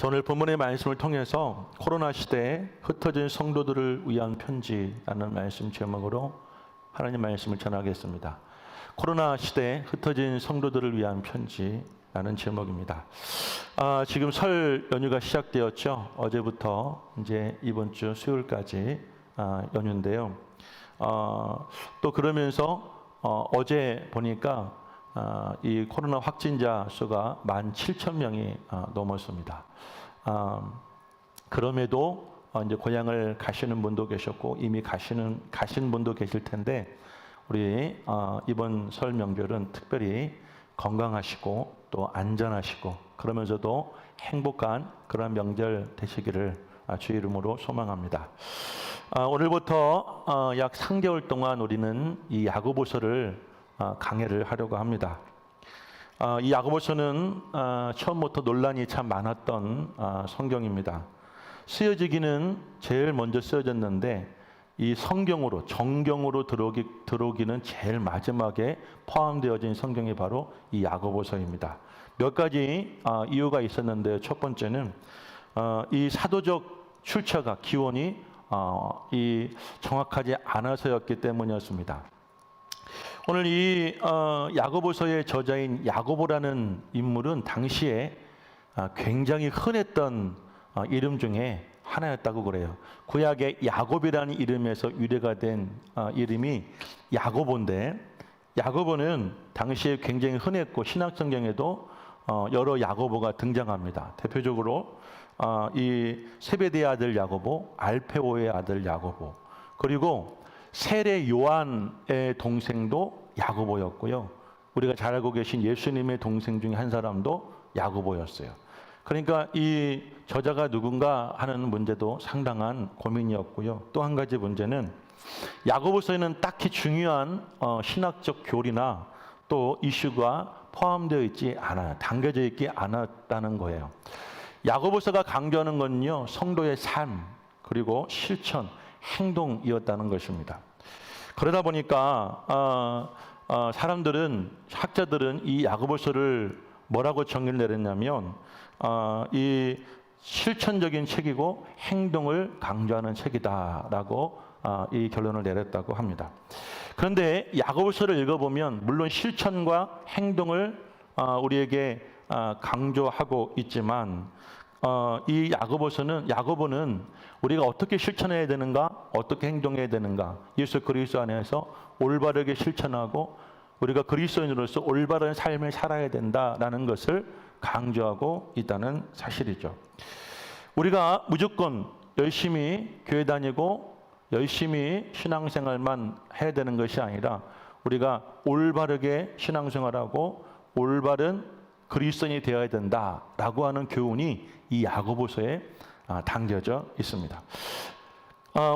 오늘 본문의 말씀을 통해서 코로나 시대에 흩어진 성도들을 위한 편지라는 말씀 제목으로 하나님 말씀을 전하겠습니다. 코로나 시대에 흩어진 성도들을 위한 편지라는 제목입니다. 지금 설 연휴가 시작되었죠. 어제부터 이제 이번 주 수요일까지 연휴인데요. 또 그러면서 어제 보니까 이 코로나 확진자 수가 17,000명이 넘었습니다. 그럼에도 이제 고향을 가시는 분도 계셨고 이미 가신 분도 계실 텐데 우리 이번 설 명절은 특별히 건강하시고 또 안전하시고 그러면서도 행복한 그런 명절 되시기를 주의 이름으로 소망합니다. 오늘부터 약 3개월 동안 우리는 이 야고보서를 강해를 하려고 합니다. 이 야고보서는 처음부터 논란이 참 많았던 성경입니다. 쓰여지기는 제일 먼저 쓰여졌는데 이 성경으로 정경으로 들어오기는 제일 마지막에 포함되어진 성경이 바로 이 야고보서입니다. 몇 가지 이유가 있었는데 첫 번째는 이 사도적 출처가 기원이 이 정확하지 않아서였기 때문이었습니다. 오늘 이 야고보서의 저자인 야고보라는 인물은 당시에 굉장히 흔했던 이름 중에 하나였다고 그래요. 구약의 야곱이라는 이름에서 유래가 된 이름이 야고보인데 야고보는 당시에 굉장히 흔했고 신약성경에도 여러 야고보가 등장합니다. 대표적으로 이 세베대의 아들 야고보, 알페오의 아들 야고보, 그리고 세례 요한의 동생도 야고보였고요. 우리가 잘 알고 계신 예수님의 동생 중에 한 사람도 야고보였어요. 그러니까 이 저자가 누군가 하는 문제도 상당한 고민이었고요. 또 한 가지 문제는 야고보서에는 딱히 중요한 신학적 교리나 또 이슈가 포함되어 있지 않아요. 담겨져 있지 않았다는 거예요. 야고보서가 강조하는 건요, 성도의 삶, 그리고 실천, 행동이었다는 것입니다. 그러다 보니까 학자들은 이 야고보서를 뭐라고 정의를 내렸냐면 이 실천적인 책이고 행동을 강조하는 책이다라고 이 결론을 내렸다고 합니다. 그런데 야고보서를 읽어보면 물론 실천과 행동을 우리에게 강조하고 있지만 이 야고보는 우리가 어떻게 실천해야 되는가, 어떻게 행동해야 되는가, 예수 그리스도 안에서 올바르게 실천하고 우리가 그리스도인으로서 올바른 삶을 살아야 된다라는 것을 강조하고 있다는 사실이죠. 우리가 무조건 열심히 교회 다니고 열심히 신앙생활만 해야 되는 것이 아니라 우리가 올바르게 신앙생활하고 올바른 그리스도인이 되어야 된다라고 하는 교훈이 이 야고보서에 담겨져 있습니다.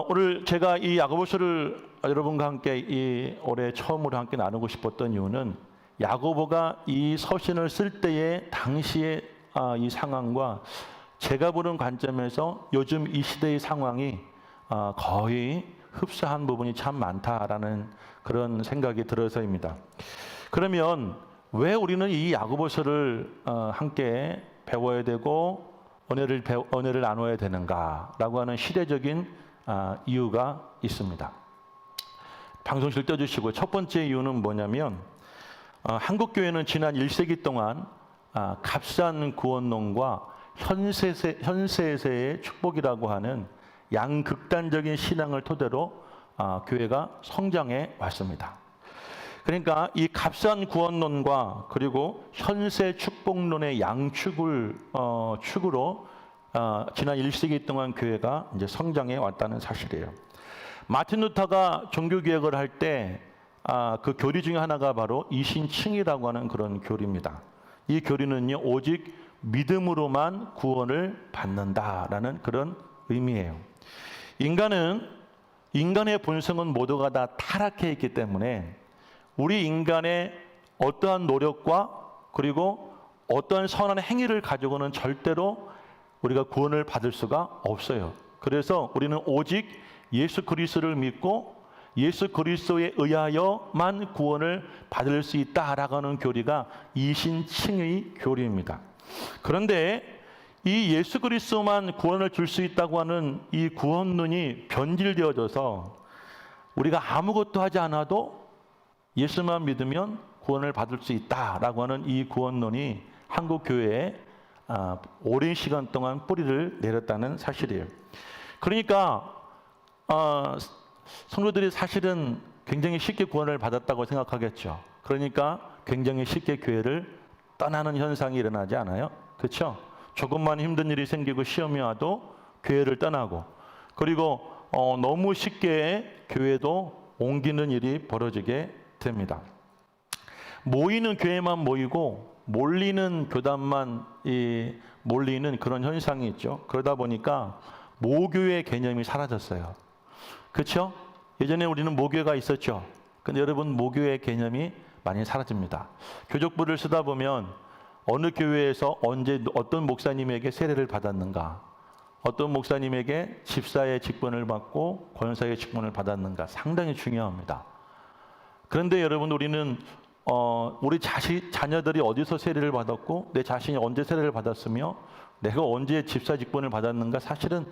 오늘 제가 이 야고보서를 여러분과 함께 이 올해 처음으로 함께 나누고 싶었던 이유는 야고보가 이 서신을 쓸 때의 당시의 이 상황과 제가 보는 관점에서 요즘 이 시대의 상황이 거의 흡사한 부분이 참 많다라는 그런 생각이 들어서입니다. 그러면 왜 우리는 이 야고보서를 함께 배워야 되고 은혜를 나눠야 되는가라고 하는 시대적인 이유가 있습니다. 방송실 떠주시고 첫 번째 이유는 뭐냐면 한국교회는 지난 1세기 동안 값싼 구원론과 현세세의 축복이라고 하는 양극단적인 신앙을 토대로 교회가 성장해 왔습니다. 그러니까 이 값싼 구원론과 그리고 현세 축복론의 양축을 축으로 지난 1세기 동안 교회가 이제 성장해 왔다는 사실이에요. 마틴 루터가 종교개혁을 할 때 그 교리 중에 하나가 바로 이신칭이라고 하는 그런 교리입니다. 이 교리는요, 오직 믿음으로만 구원을 받는다라는 그런 의미예요. 인간의 본성은 모두가 다 타락해 있기 때문에 우리 인간의 어떠한 노력과 그리고 어떠한 선한 행위를 가지고는 절대로 우리가 구원을 받을 수가 없어요. 그래서 우리는 오직 예수 그리스도를 믿고 예수 그리스도에 의하여만 구원을 받을 수 있다라고 하는 교리가 이신칭의 교리입니다. 그런데 이 예수 그리스도만 구원을 줄 수 있다고 하는 이 구원론이 변질되어져서 우리가 아무것도 하지 않아도 예수만 믿으면 구원을 받을 수 있다라고 하는 이 구원론이 한국 교회에 오랜 시간 동안 뿌리를 내렸다는 사실이에요. 그러니까 성도들이 사실은 굉장히 쉽게 구원을 받았다고 생각하겠죠. 그러니까 굉장히 쉽게 교회를 떠나는 현상이 일어나지 않아요? 그렇죠? 조금만 힘든 일이 생기고 시험이 와도 교회를 떠나고, 그리고 너무 쉽게 교회도 옮기는 일이 벌어지게 됩니다. 모이는 교회만 모이고 몰리는 교단만 몰리는 그런 현상이 있죠. 그러다 보니까 모교의 개념이 사라졌어요. 그렇죠? 예전에 우리는 모교가 있었죠. 근데 여러분, 모교의 개념이 많이 사라집니다. 교족부를 쓰다 보면 어느 교회에서 언제 어떤 목사님에게 세례를 받았는가, 어떤 목사님에게 집사의 직분을 받고 권사의 직분을 받았는가, 상당히 중요합니다. 그런데 여러분, 우리는 우리 자녀들이 어디서 세례를 받았고 내 자신이 언제 세례를 받았으며 내가 언제 집사 직분을 받았는가, 사실은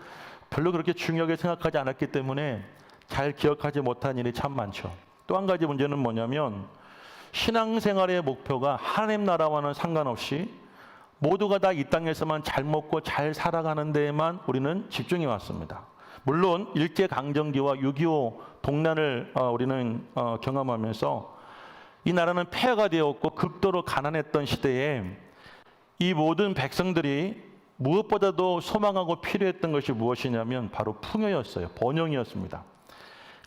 별로 그렇게 중요하게 생각하지 않았기 때문에 잘 기억하지 못한 일이 참 많죠. 또 한 가지 문제는 뭐냐면, 신앙생활의 목표가 하나님 나라와는 상관없이 모두가 다 이 땅에서만 잘 먹고 잘 살아가는 데에만 우리는 집중해 왔습니다. 물론 일제강점기와 6.25 동란을 우리는 경험하면서 이 나라는 폐허가 되었고 극도로 가난했던 시대에 이 모든 백성들이 무엇보다도 소망하고 필요했던 것이 무엇이냐면 바로 풍요였어요. 번영이었습니다.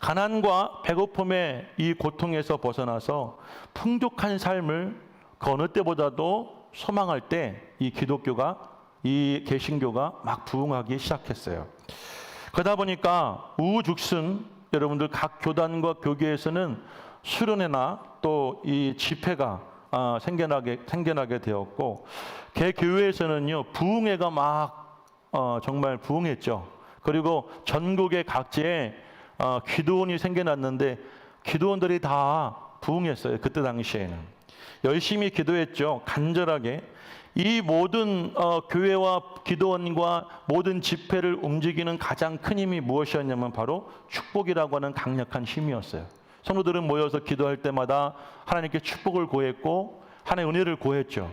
가난과 배고픔의 이 고통에서 벗어나서 풍족한 삶을 그 어느 때보다도 소망할 때 이 기독교가, 이 개신교가 막 부흥하기 시작했어요. 그러다 보니까 우후죽순 여러분들 각 교단과 교계에서는 수련회나 또 이 집회가 생겨나게 되었고, 개교회에서는요 부흥회가 막 정말 부흥했죠. 그리고 전국의 각지에 기도원이 생겨났는데 기도원들이 다 부흥했어요. 그때 당시에는 열심히 기도했죠. 간절하게. 이 모든 교회와 기도원과 모든 집회를 움직이는 가장 큰 힘이 무엇이었냐면 바로 축복이라고 하는 강력한 힘이었어요. 성도들은 모여서 기도할 때마다 하나님께 축복을 구했고 하나님의 은혜를 구했죠.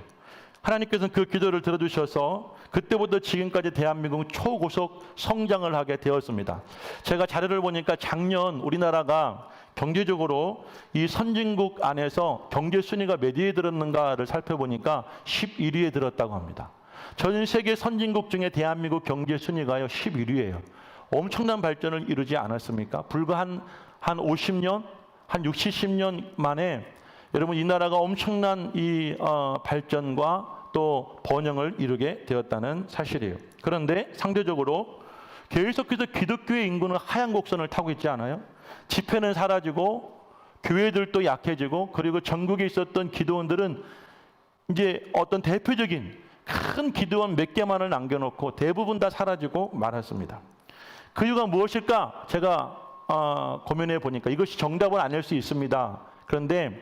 하나님께서는 그 기도를 들어주셔서 그때부터 지금까지 대한민국은 초고속 성장을 하게 되었습니다. 제가 자료를 보니까 작년 우리나라가 경제적으로 이 선진국 안에서 경제 순위가 몇 위에 들었는가를 살펴보니까 11위에 들었다고 합니다. 전 세계 선진국 중에 대한민국 경제 순위가요 11위예요. 엄청난 발전을 이루지 않았습니까? 불과 한 50년, 한 60, 70년 만에 여러분 이 나라가 엄청난 이 발전과 또 번영을 이루게 되었다는 사실이에요. 그런데 상대적으로 계속해서 기독교의 인구는 하향 곡선을 타고 있지 않아요? 집회는 사라지고 교회들도 약해지고, 그리고 전국에 있었던 기도원들은 이제 어떤 대표적인 큰 기도원 몇 개만을 남겨놓고 대부분 다 사라지고 말았습니다. 그 이유가 무엇일까? 제가 고민해 보니까 이것이 정답은 아닐 수 있습니다. 그런데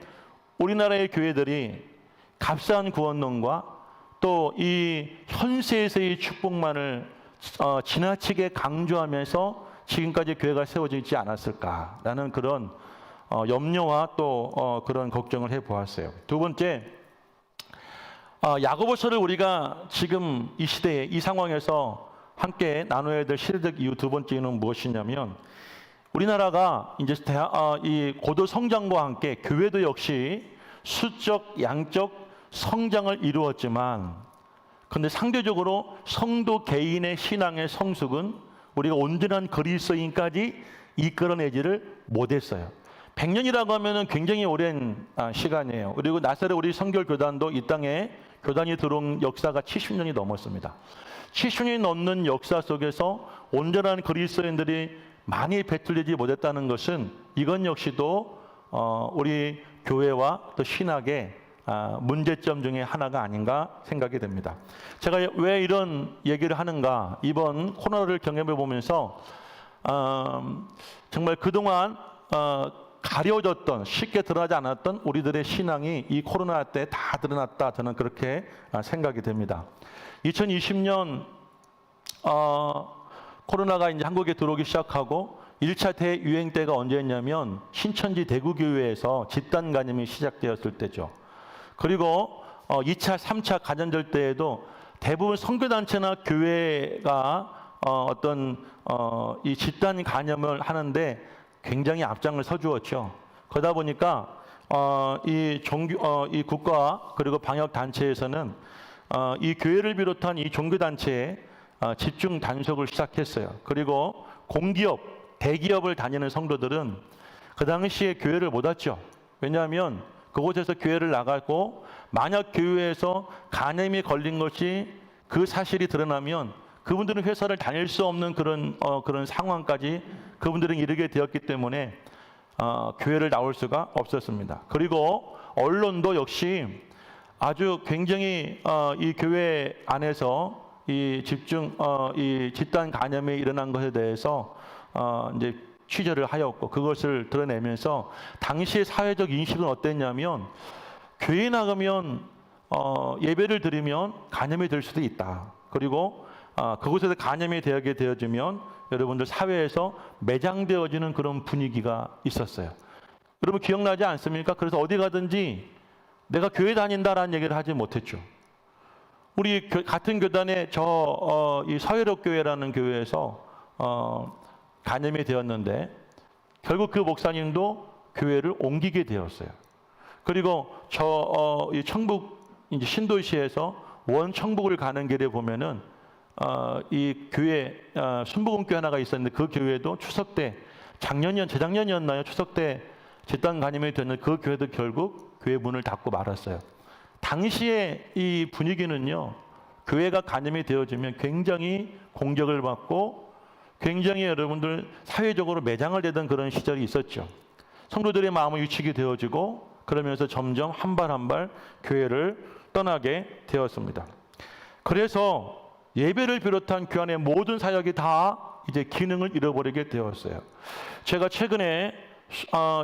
우리나라의 교회들이 값싼 구원론과 또 이 현세에서의 축복만을 지나치게 강조하면서 지금까지 교회가 세워지지 않았을까라는 그런 염려와 또 그런 걱정을 해보았어요. 두 번째, 야고보서를 우리가 지금 이 시대에 이 상황에서 함께 나눠야 될 시대적 이유 두 번째는 무엇이냐면, 우리나라가 이제 이 고도 성장과 함께 교회도 역시 수적, 양적 성장을 이루었지만, 그런데 상대적으로 성도 개인의 신앙의 성숙은 우리가 온전한 그리스도인까지 이끌어내지를 못했어요. 100년이라고 하면은 굉장히 오랜 시간이에요. 그리고 나사렛 우리 성결교단도 이 땅에 교단이 들어온 역사가 70년이 넘었습니다. 70년이 넘는 역사 속에서 온전한 그리스도인들이 많이 배출되지 못했다는 것은 이건 역시도 우리 교회와 또 신학의 문제점 중에 하나가 아닌가 생각이 됩니다. 제가 왜 이런 얘기를 하는가? 이번 코로나를 경험해 보면서 정말 그동안 가려졌던, 쉽게 드러나지 않았던 우리들의 신앙이 이 코로나 때 다 드러났다, 저는 그렇게 생각이 됩니다. 2020년 코로나가 이제 한국에 들어오기 시작하고 1차 대유행 때가 언제였냐면 신천지 대구교회에서 집단 감염이 시작되었을 때죠. 그리고 2차, 3차 가전절 때에도 대부분 선교단체나 교회가 이 집단 감염을 하는데 굉장히 앞장을 서주었죠. 그러다 보니까 이 국가 그리고 방역 단체에서는 이 교회를 비롯한 이 종교 단체에 집중 단속을 시작했어요. 그리고 공기업, 대기업을 다니는 성도들은 그 당시에 교회를 못 왔죠. 왜냐하면 그곳에서 교회를 나가고 만약 교회에서 감염이 걸린 것이 그 사실이 드러나면 그분들은 회사를 다닐 수 없는 그런 상황까지 그분들은 이르게 되었기 때문에 교회를 나올 수가 없었습니다. 그리고 언론도 역시 아주 굉장히 이 교회 안에서 이 집단 감염이 일어난 것에 대해서 이제 취재를 하였고 그것을 드러내면서 당시의 사회적 인식은 어땠냐면 교회에 나가면 예배를 드리면 감염이 될 수도 있다. 그리고 그곳에서 감염이 되게 되어지면 여러분들 사회에서 매장되어지는 그런 분위기가 있었어요. 여러분 기억나지 않습니까? 그래서 어디 가든지 내가 교회 다닌다라는 얘기를 하지 못했죠. 우리 같은 교단에 이 서해력교회라는 교회에서 감염이 되었는데 결국 그 목사님도 교회를 옮기게 되었어요. 그리고 이 청북 이제 신도시에서 원청북을 가는 길에 보면은 이 교회 순복음교회 하나가 있었는데 그 교회도 추석 때 재작년이었나요? 추석 때 집단 감염이 됐는데 그 교회도 결국 교회 문을 닫고 말았어요. 당시에 이 분위기는요, 교회가 감염이 되어지면 굉장히 공격을 받고 굉장히 여러분들 사회적으로 매장을 되던 그런 시절이 있었죠. 성도들의 마음은 위축이 되어지고 그러면서 점점 한 발 한 발 교회를 떠나게 되었습니다. 그래서 예배를 비롯한 교회 안의 모든 사역이 다 이제 기능을 잃어버리게 되었어요. 제가 최근에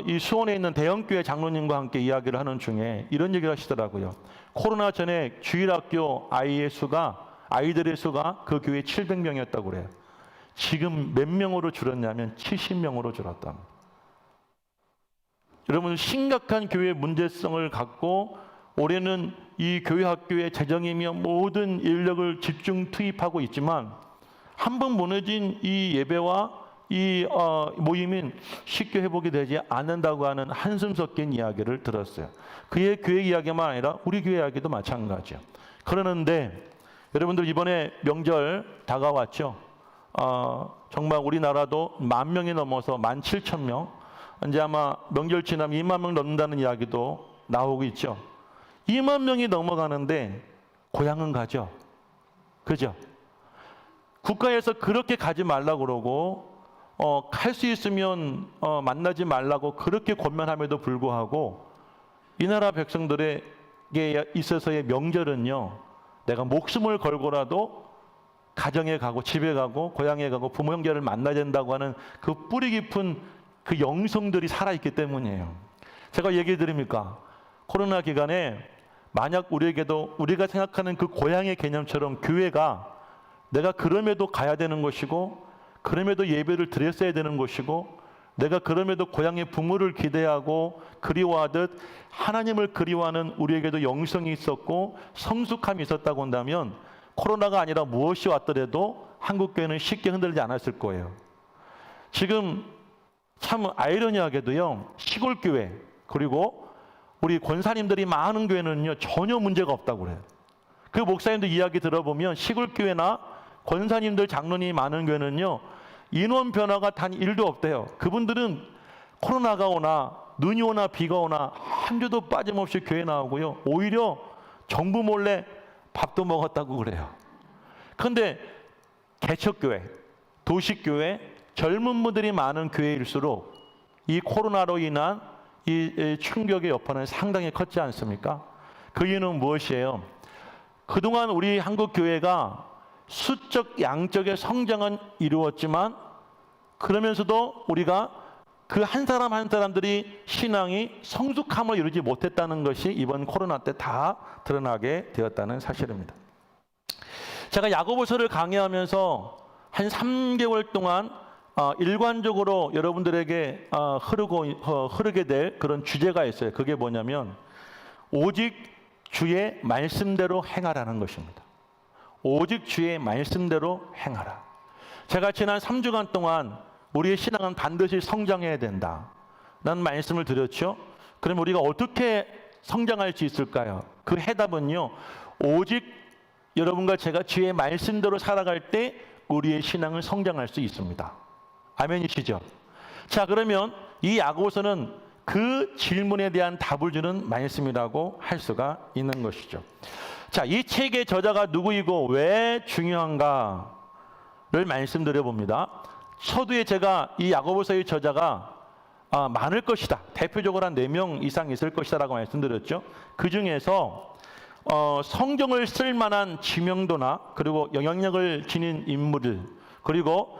이 수원에 있는 대형교회 장로님과 함께 이야기를 하는 중에 이런 얘기를 하시더라고요. 코로나 전에 주일학교 아이들의 수가 그 교회에 700명이었다고 그래요. 지금 몇 명으로 줄었냐면 70명으로 줄었다. 여러분 심각한 교회 문제성을 갖고 올해는 이 교회 학교의 재정이며 모든 인력을 집중 투입하고 있지만 한 번 무너진 이 예배와 이 모임은 쉽게 회복이 되지 않는다고 하는 한숨 섞인 이야기를 들었어요. 그의 교회 이야기만 아니라 우리 교회 이야기도 마찬가지죠. 그러는데 여러분들 이번에 명절 다가왔죠. 정말 우리나라도 10,000명이 넘어서 17,000명, 이제 아마 명절 지나면 2만 명 넘는다는 이야기도 나오고 있죠. 2만 명이 넘어가는데 고향은 가죠. 그죠? 국가에서 그렇게 가지 말라고 그러고 갈 수 있으면 만나지 말라고 그렇게 권면함에도 불구하고 이 나라 백성들에게 있어서의 명절은요, 내가 목숨을 걸고라도 가정에 가고 집에 가고 고향에 가고 부모 형제를 만나야 된다고 하는 그 뿌리 깊은 그 영성들이 살아있기 때문이에요. 제가 얘기 드립니까? 코로나 기간에 만약 우리에게도 우리가 생각하는 그 고향의 개념처럼 교회가 내가 그럼에도 가야 되는 것이고 그럼에도 예배를 드렸어야 되는 것이고 내가 그럼에도 고향의 부모를 기대하고 그리워하듯 하나님을 그리워하는 우리에게도 영성이 있었고 성숙함이 있었다고 한다면 코로나가 아니라 무엇이 왔더라도 한국교회는 쉽게 흔들리지 않았을 거예요. 지금 참 아이러니하게도요, 시골교회 그리고 우리 권사님들이 많은 교회는요 전혀 문제가 없다고 그래요. 그 목사님들 이야기 들어보면 시골교회나 권사님들 장로님이 많은 교회는요 인원 변화가 단 1도 없대요. 그분들은 코로나가 오나 눈이 오나 비가 오나 한 주도 빠짐없이 교회 나오고요, 오히려 정부 몰래 밥도 먹었다고 그래요. 그런데 개척교회, 도시교회, 젊은 분들이 많은 교회일수록 이 코로나로 인한 이 충격의 여파는 상당히 컸지 않습니까? 그 이유는 무엇이에요? 그동안 우리 한국 교회가 수적 양적의 성장은 이루었지만 그러면서도 우리가 그 한 사람 한 사람들이 신앙이 성숙함을 이루지 못했다는 것이 이번 코로나 때 다 드러나게 되었다는 사실입니다. 제가 야고보서를 강의하면서 한 3개월 동안 일관적으로 여러분들에게 흐르게 될 그런 주제가 있어요. 그게 뭐냐면 오직 주의 말씀대로 행하라는 것입니다. 오직 주의 말씀대로 행하라. 제가 지난 3주간 동안 우리의 신앙은 반드시 성장해야 된다 라는 말씀을 드렸죠. 그럼 우리가 어떻게 성장할 수 있을까요? 그 해답은요, 오직 여러분과 제가 주의 말씀대로 살아갈 때 우리의 신앙은 성장할 수 있습니다. 아멘이시죠? 자, 그러면 이 야고보서는 그 질문에 대한 답을 주는 말씀이라고 할 수가 있는 것이죠. 자, 이 책의 저자가 누구이고 왜 중요한가를 말씀드려 봅니다. 서두에 제가 이 야고보서의 저자가 많을 것이다. 대표적으로 한 4명 이상 있을 것이다 라고 말씀드렸죠. 그 중에서 성경을 쓸 만한 지명도나 그리고 영향력을 지닌 인물들, 그리고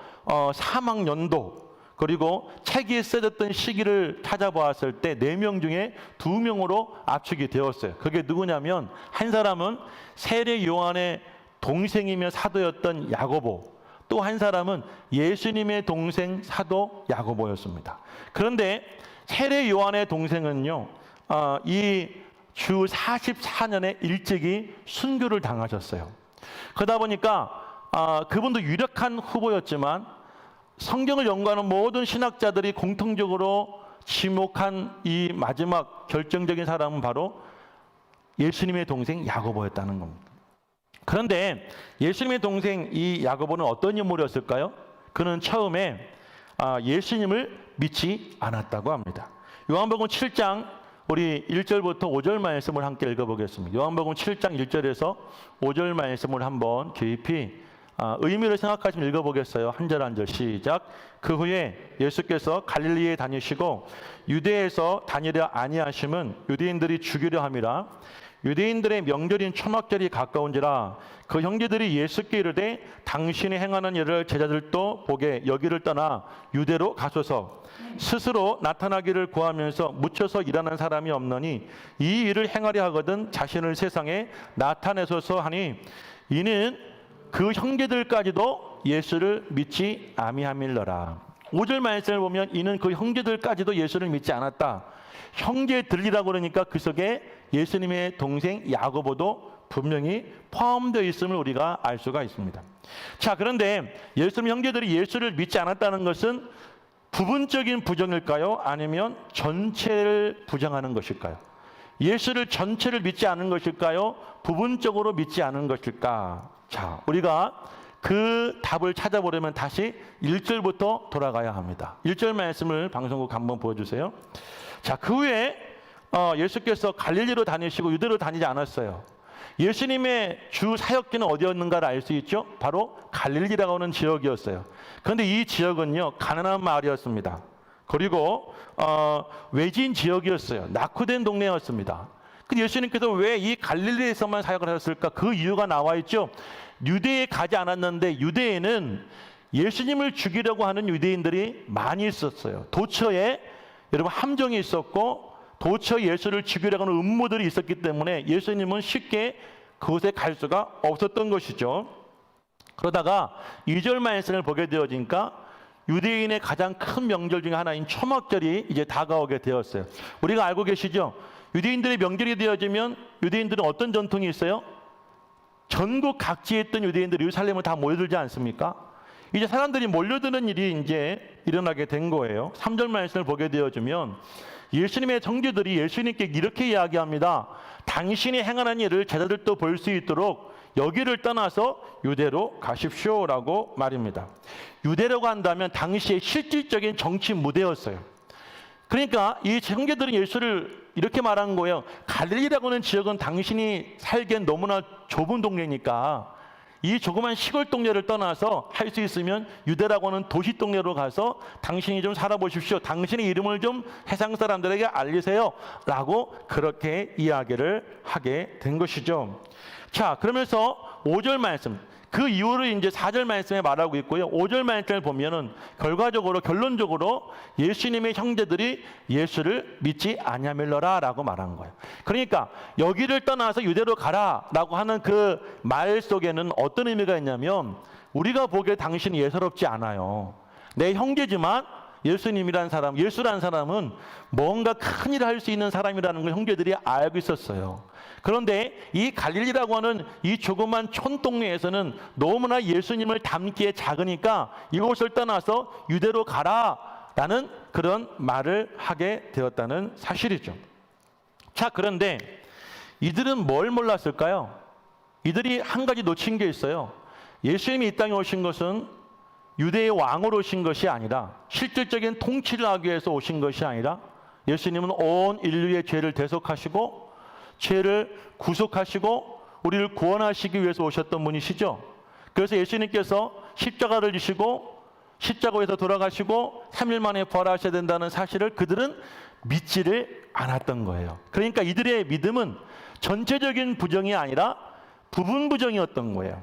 사망 연도, 그리고 책이 쓰여졌던 시기를 찾아보았을 때 4명 중에 2명으로 압축이 되었어요. 그게 누구냐면 한 사람은 세례 요한의 동생이며 사도였던 야고보, 또 한 사람은 예수님의 동생 사도 야고보였습니다. 그런데 세례 요한의 동생은요, 이 주 44년에 일찍이 순교를 당하셨어요. 그러다 보니까 그분도 유력한 후보였지만 성경을 연구하는 모든 신학자들이 공통적으로 지목한 이 마지막 결정적인 사람은 바로 예수님의 동생 야고보였다는 겁니다. 그런데 예수님의 동생 이 야고보는 어떤 인물이었을까요? 그는 처음에 예수님을 믿지 않았다고 합니다. 요한복음 7장 우리 1절부터 5절 말씀을 함께 읽어보겠습니다. 요한복음 7장 1절에서 5절 말씀을 한번 깊이 의미를 생각하시면 읽어보겠어요. 한 절 한 절 시작. 그 후에 예수께서 갈릴리에 다니시고 유대에서 다니려 아니하심은 유대인들이 죽이려 함이라. 유대인들의 명절인 초막절이 가까운지라. 그 형제들이 예수께 이르되 당신이 행하는 일을 제자들도 보게 여기를 떠나 유대로 가소서. 스스로 나타나기를 구하면서 묻혀서 일하는 사람이 없느니 이 일을 행하려 하거든 자신을 세상에 나타내소서 하니, 이는 그 형제들까지도 예수를 믿지 아미함일러라. 5절 말씀을 보면 이는 그 형제들까지도 예수를 믿지 않았다. 형제들이라고 그러니까 그 속에 예수님의 동생 야고보도 분명히 포함되어 있음을 우리가 알 수가 있습니다. 자, 그런데 예수님 형제들이 예수를 믿지 않았다는 것은 부분적인 부정일까요? 아니면 전체를 부정하는 것일까요? 예수를 전체를 믿지 않은 것일까요? 부분적으로 믿지 않은 것일까? 자, 우리가 그 답을 찾아보려면 다시 1절부터 돌아가야 합니다. 1절 말씀을 방송국 한번 보여주세요. 자, 그 후에 예수께서 갈릴리로 다니시고 유대로 다니지 않았어요. 예수님의 주 사역지는 어디였는가를 알 수 있죠? 바로 갈릴리라고 하는 지역이었어요. 그런데 이 지역은요, 가난한 마을이었습니다. 그리고 외진 지역이었어요. 낙후된 동네였습니다. 근데 예수님께서 왜 이 갈릴리에서만 사역을 하셨을까? 그 이유가 나와 있죠. 유대에 가지 않았는데 유대에는 예수님을 죽이려고 하는 유대인들이 많이 있었어요. 도처에 여러분 함정이 있었고 도처 예수를 죽이려고 하는 음모들이 있었기 때문에 예수님은 쉽게 그곳에 갈 수가 없었던 것이죠. 그러다가 2절 말씀을 보게 되어지니까 유대인의 가장 큰 명절 중에 하나인 초막절이 이제 다가오게 되었어요. 우리가 알고 계시죠? 유대인들의 명절이 되어지면 유대인들은 어떤 전통이 있어요? 전국 각지에 있던 유대인들이 예루살렘을 다 모여들지 않습니까? 이제 사람들이 몰려드는 일이 이제 일어나게 된 거예요. 3절 말씀을 보게 되어지면 예수님의 형제들이 예수님께 이렇게 이야기합니다. 당신이 행하는 일을 제자들도 볼 수 있도록 여기를 떠나서 유대로 가십시오라고 말입니다. 유대로 간다면 당시의 실질적인 정치 무대였어요. 그러니까 이 형제들은 예수를 이렇게 말한 거예요. 갈릴리라고 하는 지역은 당신이 살기엔 너무나 좁은 동네니까 이 조그만 시골 동네를 떠나서 할 수 있으면 유대라고 하는 도시 동네로 가서 당신이 좀 살아보십시오. 당신의 이름을 좀 세상 사람들에게 알리세요. 라고 그렇게 이야기를 하게 된 것이죠. 자, 그러면서 5절 말씀. 그 이유를 이제 4절 말씀에 말하고 있고요. 5절 말씀을 보면은 결론적으로 예수님의 형제들이 예수를 믿지 아니하밀러라라고 말한 거예요. 그러니까 여기를 떠나서 유대로 가라라고 하는 그 말 속에는 어떤 의미가 있냐면, 우리가 보기에 당신이 예사롭지 않아요. 내 형제지만 예수라는 사람은 뭔가 큰 일을 할 수 있는 사람이라는 걸 형제들이 알고 있었어요. 그런데 이 갈릴리라고 하는 이 조그만 촌동네에서는 너무나 예수님을 닮기에 작으니까 이곳을 떠나서 유대로 가라라는 그런 말을 하게 되었다는 사실이죠. 자, 그런데 이들은 뭘 몰랐을까요? 이들이 한 가지 놓친 게 있어요. 예수님이 이 땅에 오신 것은 유대의 왕으로 오신 것이 아니라, 실질적인 통치를 하기 위해서 오신 것이 아니라, 예수님은 온 인류의 죄를 대속하시고 죄를 구속하시고 우리를 구원하시기 위해서 오셨던 분이시죠. 그래서 예수님께서 십자가를 지시고 십자가에서 돌아가시고 3일 만에 부활하셔야 된다는 사실을 그들은 믿지를 않았던 거예요. 그러니까 이들의 믿음은 전체적인 부정이 아니라 부분 부정이었던 거예요.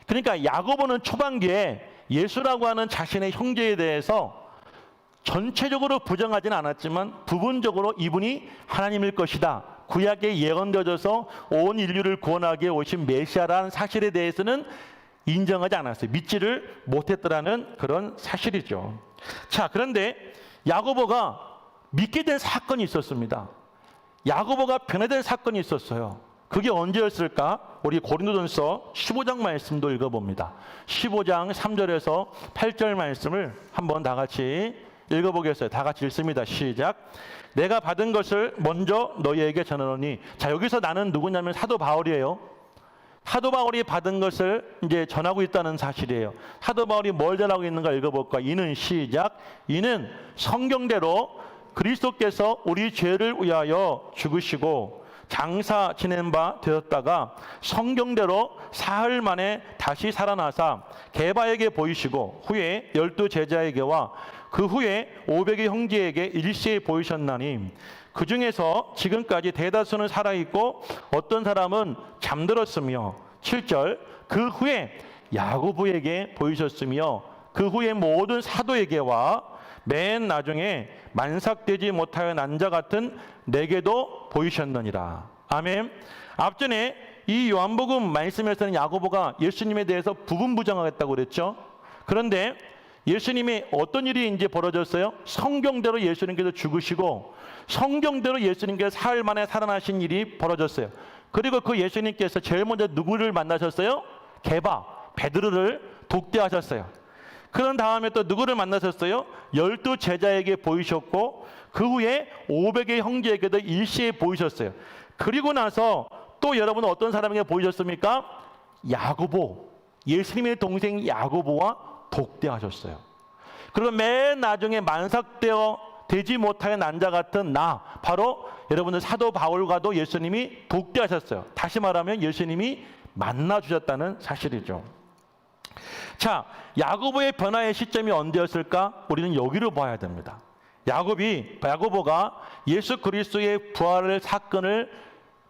그러니까 야고보는 초반기에 예수라고 하는 자신의 형제에 대해서 전체적으로 부정하지는 않았지만 부분적으로 이분이 하나님일 것이다, 구약에 예언되어져서 온 인류를 구원하기 위해 오신 메시아라는 사실에 대해서는 인정하지 않았어요. 믿지를 못했더라는 그런 사실이죠. 자, 그런데 야고보가 믿게 된 사건이 있었습니다. 야고보가 변화된 사건이 있었어요. 그게 언제였을까? 우리 고린도전서 15장 말씀도 읽어봅니다. 15장 3절에서 8절 말씀을 한번 다 같이 읽어보겠어요. 다 같이 읽습니다. 시작. 내가 받은 것을 먼저 너희에게 전하노니. 자, 여기서 나는 누구냐면 사도 바울이에요. 사도 바울이 받은 것을 이제 전하고 있다는 사실이에요. 사도 바울이 뭘 전하고 있는가 읽어볼까? 이는 시작. 이는 성경대로 그리스도께서 우리 죄를 위하여 죽으시고 장사 지낸 바 되었다가 성경대로 사흘 만에 다시 살아나사 게바에게 보이시고 후에 12 제자에게와 그 후에 500의 형제에게 일시에 보이셨나니 그 중에서 지금까지 대다수는 살아있고 어떤 사람은 잠들었으며 7절 그 후에 야고보에게 보이셨으며 그 후에 모든 사도에게와 맨 나중에 만삭되지 못하여 난 자 같은 내게도 보이셨느니라. 아멘. 앞전에 이 요한복음 말씀에서는 야고보가 예수님에 대해서 부분 부정하겠다고 그랬죠. 그런데 예수님이 어떤 일이 이제 벌어졌어요? 성경대로 예수님께서 죽으시고 성경대로 예수님께서 사흘 만에 살아나신 일이 벌어졌어요. 그리고 그 예수님께서 제일 먼저 누구를 만나셨어요? 게바, 베드로를 독대하셨어요. 그런 다음에 또 누구를 만나셨어요? 12 제자에게 보이셨고 그 후에 500의 형제에게도 일시에 보이셨어요. 그리고 나서 또 여러분은 어떤 사람에게 보이셨습니까? 야고보, 예수님의 동생 야고보와 독대하셨어요. 그리고 맨 나중에 되지 못하여 난 자 같은 나, 바로 여러분들 사도 바울과도 예수님이 독대하셨어요. 다시 말하면 예수님이 만나주셨다는 사실이죠. 자, 야고보의 변화의 시점이 언제였을까? 우리는 여기로 봐야 됩니다. 야고보가 예수 그리스도의 부활의 사건을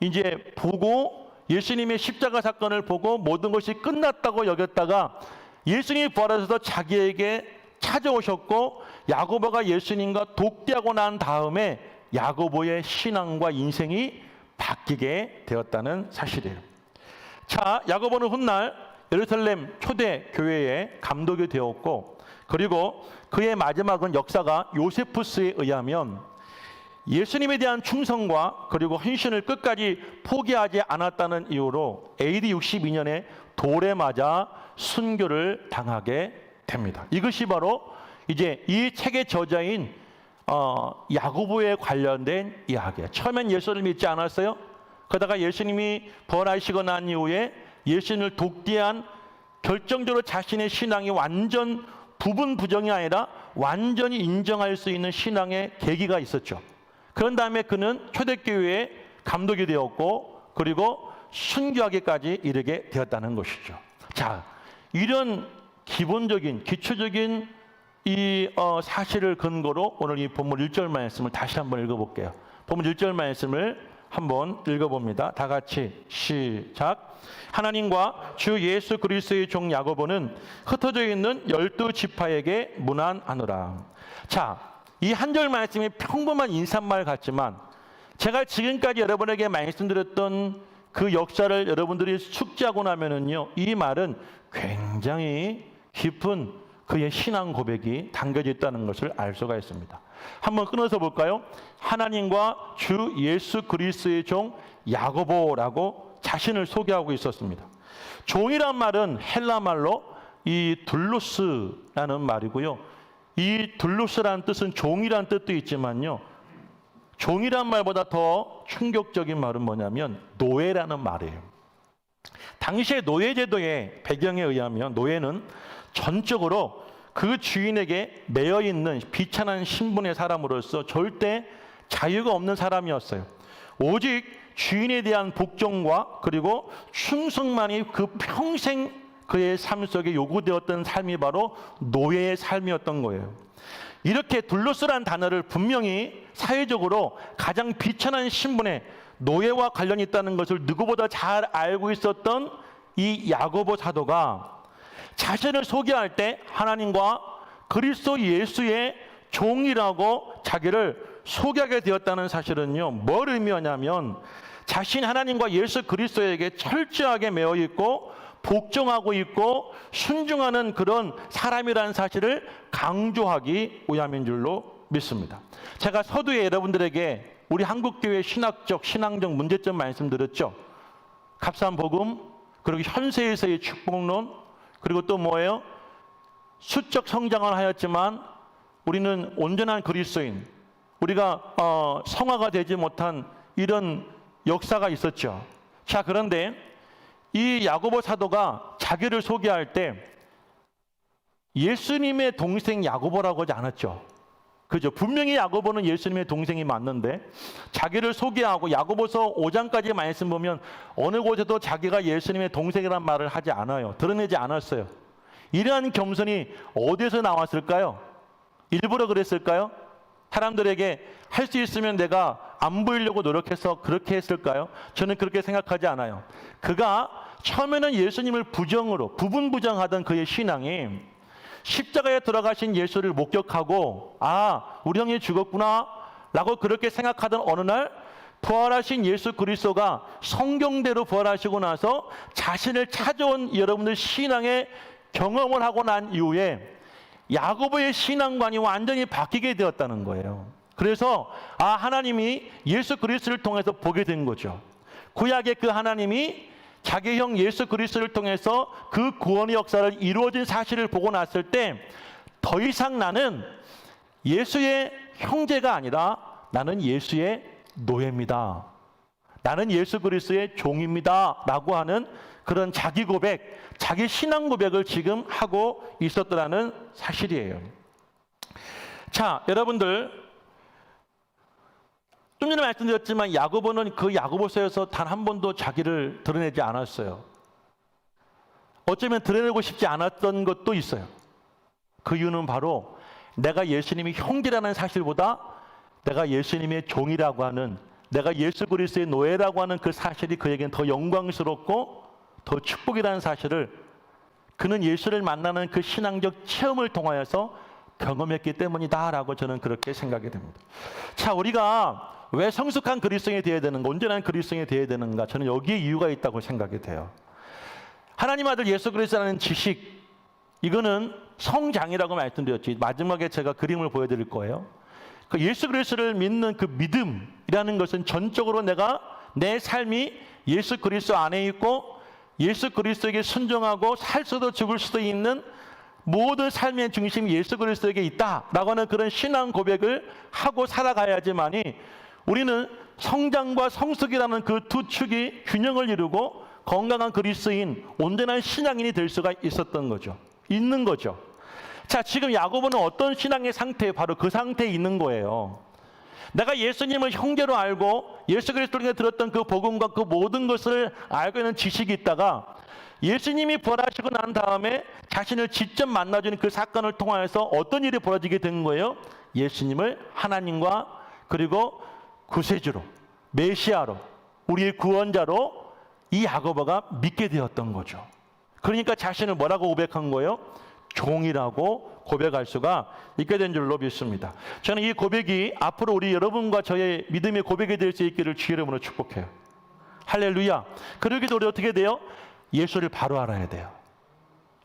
이제 보고 예수님의 십자가 사건을 보고 모든 것이 끝났다고 여겼다가 예수님이 부활하셔서 자기에게 찾아오셨고 야고보가 예수님과 독대하고 난 다음에 야고보의 신앙과 인생이 바뀌게 되었다는 사실이에요. 자, 야고보는 훗날 예루살렘 초대 교회의 감독이 되었고 그리고 그의 마지막은 역사가 요세푸스에 의하면 예수님에 대한 충성과 그리고 헌신을 끝까지 포기하지 않았다는 이유로 AD 62년에 돌에 맞아 순교를 당하게 됩니다. 이것이 바로 이제 이 책의 저자인 야고보에 관련된 이야기예요. 처음엔 예수를 믿지 않았어요. 그러다가 예수님이 부활하시고 난 이후에 예수님을 독대한 결정적으로 자신의 신앙이 완전 부분 부정이 아니라 완전히 인정할 수 있는 신앙의 계기가 있었죠. 그런 다음에 그는 초대교회의 감독이 되었고 그리고 순교하기까지 이르게 되었다는 것이죠. 자, 이런 기본적인 기초적인 이 사실을 근거로 오늘 이 본문 1절 말씀을 다시 한번 읽어볼게요. 본문 1절 말씀을 한번 읽어봅니다. 다 같이 시작. 하나님과 주 예수 그리스도의 종 야고보는 흩어져 있는 12지파에게 문안하노라. 자, 이 한 절 말씀이 평범한 인사말 같지만 제가 지금까지 여러분에게 말씀드렸던 그 역사를 여러분들이 숙지하고 나면은요, 이 말은 굉장히 깊은 그의 신앙 고백이 담겨져 있다는 것을 알 수가 있습니다. 한번 끊어서 볼까요? 하나님과 주 예수 그리스도의 종 야고보라고 자신을 소개하고 있었습니다. 종이란 말은 헬라 말로 이 둘루스라는 말이고요. 이 둘루스라는 뜻은 종이란 뜻도 있지만요, 종이란 말보다 더 충격적인 말은 뭐냐면 노예라는 말이에요. 당시의 노예제도의 배경에 의하면 노예는 전적으로 그 주인에게 매여 있는 비천한 신분의 사람으로서 절대 자유가 없는 사람이었어요. 오직 주인에 대한 복종과 그리고 충성만이 그 평생 그의 삶 속에 요구되었던 삶이 바로 노예의 삶이었던 거예요. 이렇게 둘루스란 단어를 분명히 사회적으로 가장 비천한 신분의 노예와 관련이 있다는 것을 누구보다 잘 알고 있었던 이 야고보 사도가 자신을 소개할 때 하나님과 그리스도 예수의 종이라고 자기를 소개하게 되었다는 사실은요, 뭘 의미하냐면 자신이 하나님과 예수 그리스도에게 철저하게 매여 있고 복종하고 있고 순종하는 그런 사람이라는 사실을 강조하기 위함인 줄로 믿습니다. 제가 서두에 여러분들에게 우리 한국교회 신학적, 신앙적 문제점 말씀드렸죠. 값싼 복음, 그리고 현세에서의 축복론, 그리고 또 뭐예요? 수적 성장을 하였지만 우리는 온전한 그리스도인, 우리가 성화가 되지 못한 이런 역사가 있었죠. 자, 그런데 이 야고보 사도가 자기를 소개할 때 예수님의 동생 야고보라고 하지 않았죠. 그죠? 분명히 야고보는 예수님의 동생이 맞는데 자기를 소개하고 야고보서 5장까지 말씀 보면 어느 곳에도 자기가 예수님의 동생이란 말을 하지 않아요. 드러내지 않았어요. 이러한 겸손이 어디에서 나왔을까요? 일부러 그랬을까요? 사람들에게 할 수 있으면 내가 안 보이려고 노력해서 그렇게 했을까요? 저는 그렇게 생각하지 않아요. 그가 처음에는 예수님을 부정으로 부분부정하던 그의 신앙이 십자가에 돌아가신 예수를 목격하고 아, 우리 형이 죽었구나 라고 그렇게 생각하던 어느 날 부활하신 예수 그리스도가 성경대로 부활하시고 나서 자신을 찾아온 여러분들 신앙의 경험을 하고 난 이후에 야고보의 신앙관이 완전히 바뀌게 되었다는 거예요. 그래서 아, 하나님이 예수 그리스도를 통해서 보게 된 거죠. 구약의 그 하나님이 자기 형 예수 그리스도를 통해서 그 구원의 역사를 이루어진 사실을 보고 났을 때 더 이상 나는 예수의 형제가 아니라 나는 예수의 노예입니다. 나는 예수 그리스도의 종입니다. 라고 하는 그런 자기 고백, 자기 신앙 고백을 지금 하고 있었더라는 사실이에요. 자, 여러분들 좀 전에 말씀드렸지만 야고보는 그 야고보서에서 단 한 번도 자기를 드러내지 않았어요. 어쩌면 드러내고 싶지 않았던 것도 있어요. 그 이유는 바로 내가 예수님이 형제라는 사실보다 내가 예수님의 종이라고 하는, 내가 예수 그리스도의 노예라고 하는 그 사실이 그에게는 더 영광스럽고 더 축복이라는 사실을 그는 예수를 만나는 그 신앙적 체험을 통하여서 경험했기 때문이다라고 저는 그렇게 생각이 됩니다. 자, 우리가 왜 성숙한 그리스도인이 되어야 되는가, 온전한 그리스도인이 되어야 되는가, 저는 여기에 이유가 있다고 생각이 돼요. 하나님 아들 예수 그리스도라는 지식, 이거는 성장이라고 말씀드렸지. 마지막에 제가 그림을 보여드릴 거예요. 그 예수 그리스도를 믿는 그 믿음이라는 것은 전적으로 내가 내 삶이 예수 그리스도 안에 있고 예수 그리스도에게 순종하고 살 수도 죽을 수도 있는 모든 삶의 중심이 예수 그리스도에게 있다라고 하는 그런 신앙 고백을 하고 살아가야지만이 우리는 성장과 성숙이라는 그 두 축이 균형을 이루고 건강한 그리스도인, 온전한 신앙인이 될 수가 있었던 거죠. 있는 거죠. 자, 지금 야고보는 어떤 신앙의 상태에 바로 그 상태에 있는 거예요. 내가 예수님을 형제로 알고 예수 그리스도에게 들었던 그 복음과 그 모든 것을 알고 있는 지식이 있다가 예수님이 부활하시고 난 다음에 자신을 직접 만나주는 그 사건을 통하여서 어떤 일이 벌어지게 된 거예요? 예수님을 하나님과 그리고 구세주로, 메시아로, 우리의 구원자로 이 야고보가 믿게 되었던 거죠. 그러니까 자신을 뭐라고 고백한 거예요? 종이라고 고백할 수가 있게 된 줄로 믿습니다. 저는 이 고백이 앞으로 우리 여러분과 저의 믿음의 고백이 될 수 있기를 주의 이름으로 축복해요. 할렐루야. 그러기도 우리 어떻게 돼요? 예수를 바로 알아야 돼요.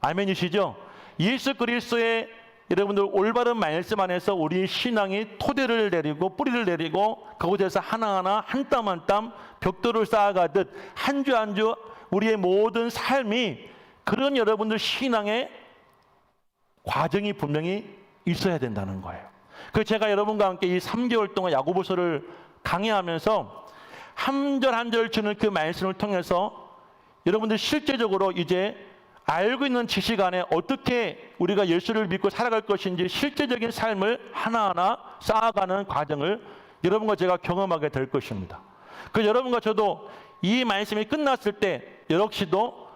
아멘이시죠? 예수 그리스도의 여러분들 올바른 말씀 안에서 우리의 신앙이 토대를 내리고 뿌리를 내리고 그곳에서 하나하나 한 땀 한 땀 벽돌을 쌓아가듯 한 주 한 주 우리의 모든 삶이 그런 여러분들 신앙의 과정이 분명히 있어야 된다는 거예요. 그 제가 여러분과 함께 이 3개월 동안 야고보서를 강의하면서 한 절 한 절 주는 그 말씀을 통해서 여러분들 실제적으로 이제 알고 있는 지식 안에 어떻게 우리가 예수를 믿고 살아갈 것인지 실제적인 삶을 하나하나 쌓아가는 과정을 여러분과 제가 경험하게 될 것입니다. 그 여러분과 저도 이 말씀이 끝났을 때 역시도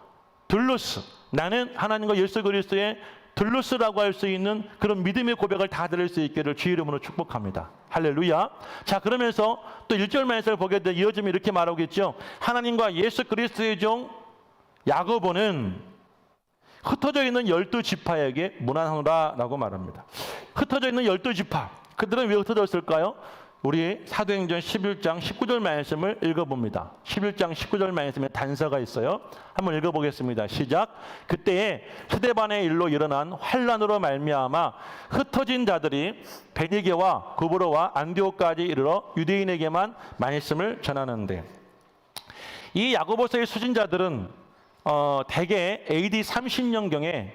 둘루스, 나는 하나님과 예수 그리스도의 둘루스라고 할 수 있는 그런 믿음의 고백을 다 들을 수 있기를 주의 이름으로 축복합니다. 할렐루야. 자, 그러면서 또 1절 말씀을 보게 돼 이어지면 이렇게 말하고 있죠. 하나님과 예수 그리스도의 종 야고보는 흩어져 있는 12지파에게 문안하노라 라고 말합니다. 흩어져 있는 12지파, 그들은 왜 흩어졌을까요? 우리 사도행전 11장 19절 말씀을 읽어봅니다. 11장 19절 말씀에 단서가 있어요. 한번 읽어보겠습니다. 시작. 그때에 스데반의 일로 일어난 환란으로 말미암아 흩어진 자들이 베니게와 구브로와 안디옥까지 이르러 유대인에게만 말씀을 전하는데, 이 야고보서의 수신자들은 대개 AD 30년경에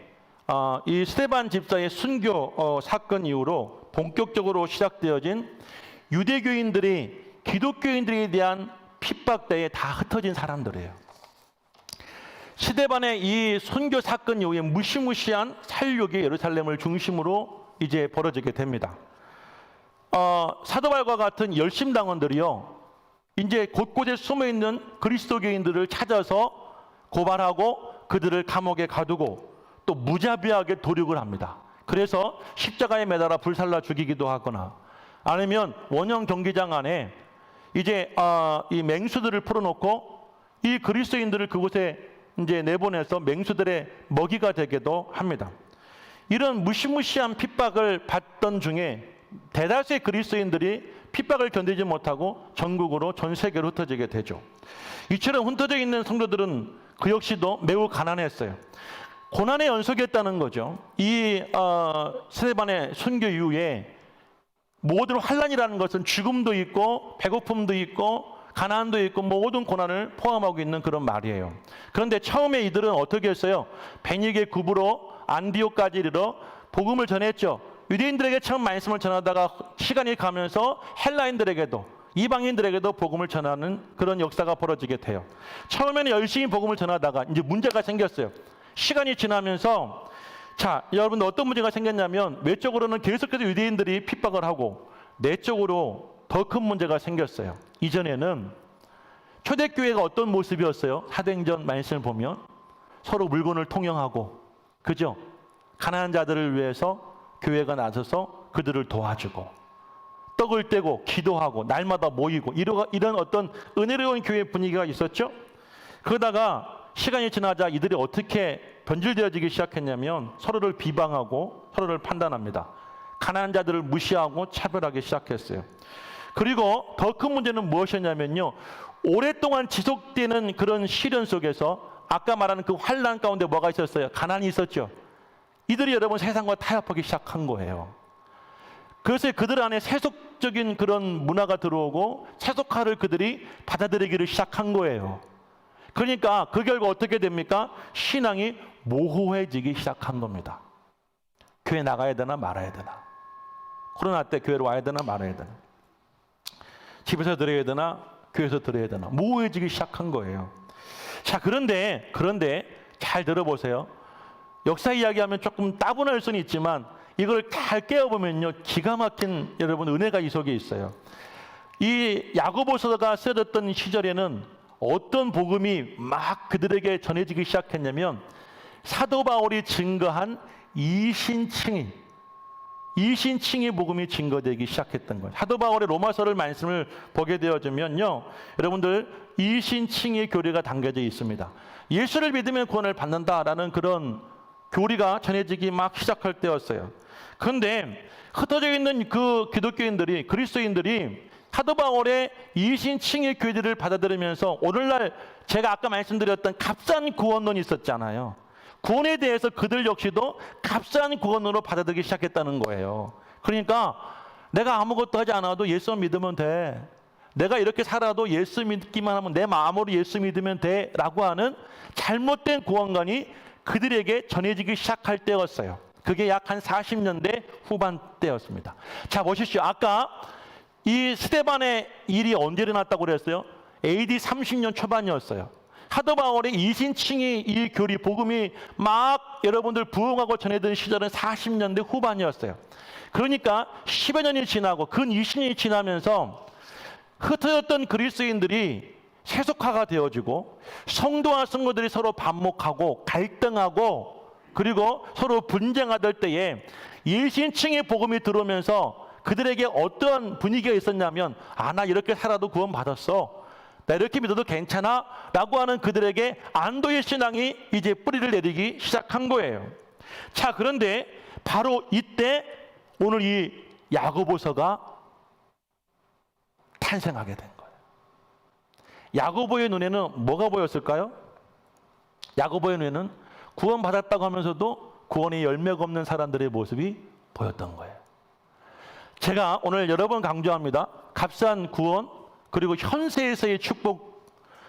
이 스데반 집사의 순교 사건 이후로 본격적으로 시작되어진 유대교인들이 기독교인들에 대한 핍박대에 다 흩어진 사람들이에요. 스데반의 이 순교 사건 이후에 무시무시한 살육이 예루살렘을 중심으로 이제 벌어지게 됩니다. 사도 바울과 같은 열심당원들이요, 이제 곳곳에 숨어있는 그리스도교인들을 찾아서 고발하고 그들을 감옥에 가두고 또 무자비하게 도륙을 합니다. 그래서 십자가에 매달아 불살라 죽이기도 하거나, 아니면 원형 경기장 안에 이제 이 맹수들을 풀어놓고 이 그리스도인들을 그곳에 이제 내보내서 맹수들의 먹이가 되기도 합니다. 이런 무시무시한 핍박을 받던 중에 대다수의 그리스도인들이 핍박을 견디지 못하고 전국으로 전 세계로 흩어지게 되죠. 이처럼 흩어져 있는 성도들은 그 역시도 매우 가난했어요. 고난의 연속이었다는 거죠. 이 스데반의 순교 이후에 모든 환란이라는 것은 죽음도 있고 배고픔도 있고 가난도 있고 모든 고난을 포함하고 있는 그런 말이에요. 그런데 처음에 이들은 어떻게 했어요? 베니게, 구브로, 안디옥까지 이르러 복음을 전했죠. 유대인들에게 처음 말씀을 전하다가 시간이 가면서 헬라인들에게도, 이방인들에게도 복음을 전하는 그런 역사가 벌어지게 돼요. 처음에는 열심히 복음을 전하다가 이제 문제가 생겼어요. 시간이 지나면서, 자, 여러분 어떤 문제가 생겼냐면 외적으로는 계속해서 유대인들이 핍박을 하고 내적으로 더 큰 문제가 생겼어요. 이전에는 초대교회가 어떤 모습이었어요? 사도행전 말씀을 보면 서로 물건을 통용하고, 그죠? 가난한 자들을 위해서 교회가 나서서 그들을 도와주고 떡을 떼고 기도하고 날마다 모이고 이런 어떤 은혜로운 교회 분위기가 있었죠. 그러다가 시간이 지나자 이들이 어떻게 변질되어지기 시작했냐면 서로를 비방하고 서로를 판단합니다. 가난한 자들을 무시하고 차별하기 시작했어요. 그리고 더 큰 문제는 무엇이었냐면요, 오랫동안 지속되는 그런 시련 속에서 아까 말하는 그 환란 가운데 뭐가 있었어요? 가난이 있었죠. 이들이 여러분 세상과 타협하기 시작한 거예요. 그래서 그들 안에 세속적인 그런 문화가 들어오고 세속화를 그들이 받아들이기를 시작한 거예요. 그러니까 그 결과 어떻게 됩니까? 신앙이 모호해지기 시작한 겁니다. 교회 나가야 되나 말아야 되나, 코로나 때 교회로 와야 되나 말아야 되나, 집에서 들어야 되나 교회에서 들어야 되나, 모호해지기 시작한 거예요. 자, 그런데 잘 들어보세요. 역사 이야기하면 조금 따분할 수는 있지만 이걸 잘 깨어보면요, 기가 막힌 여러분 은혜가 이 속에 있어요. 이 야고보서가 쓰여졌던 시절에는 어떤 복음이 막 그들에게 전해지기 시작했냐면 사도 바울이 증거한 이신칭의 이신칭의 복음이 증거되기 시작했던 거예요. 사도 바울의 로마서를 말씀을 보게 되어지면요, 여러분들 이신칭의 교리가 담겨져 있습니다. 예수를 믿으면 구원을 받는다라는 그런 교리가 전해지기 막 시작할 때였어요. 그런데 흩어져 있는 그 기독교인들이, 그리스도인들이 사도 바울의 이신칭의 교리를 받아들이면서 오늘날 제가 아까 말씀드렸던 값싼 구원론이 있었잖아요. 구원에 대해서 그들 역시도 값싼 구원으로 받아들이기 시작했다는 거예요. 그러니까 내가 아무것도 하지 않아도 예수 믿으면 돼. 내가 이렇게 살아도 예수 믿기만 하면, 내 마음으로 예수 믿으면 돼 라고 하는 잘못된 구원관이 그들에게 전해지기 시작할 때였어요. 그게 약 한 40년대 후반 때였습니다. 자, 보십시오. 아까 이 스데반의 일이 언제 일어났다고 그랬어요? AD 30년 초반이었어요. 사도 바울의 이신칭의 이 교리, 복음이 막 여러분들 부흥하고 전해든 시절은 40년대 후반이었어요. 그러니까 10여 년이 지나고 근 20년이 지나면서 흩어졌던 그리스도인들이 세속화가 되어지고 성도와 성도들이 서로 반목하고 갈등하고 그리고 서로 분쟁하던 때에 이신칭의 복음이 들어오면서 그들에게 어떤 분위기가 있었냐면, 아, 나 이렇게 살아도 구원 받았어, 나 이렇게 믿어도 괜찮아 라고 하는 그들에게 안도의 신앙이 이제 뿌리를 내리기 시작한 거예요. 자, 그런데 바로 이때 오늘 이 야고보서가 탄생하게 된 거예요. 야고보의 눈에는 뭐가 보였을까요? 야고보의 눈에는 구원받았다고 하면서도 구원의 열매가 없는 사람들의 모습이 보였던 거예요. 제가 오늘 여러 번 강조합니다. 값싼 구원, 그리고 현세에서의 축복,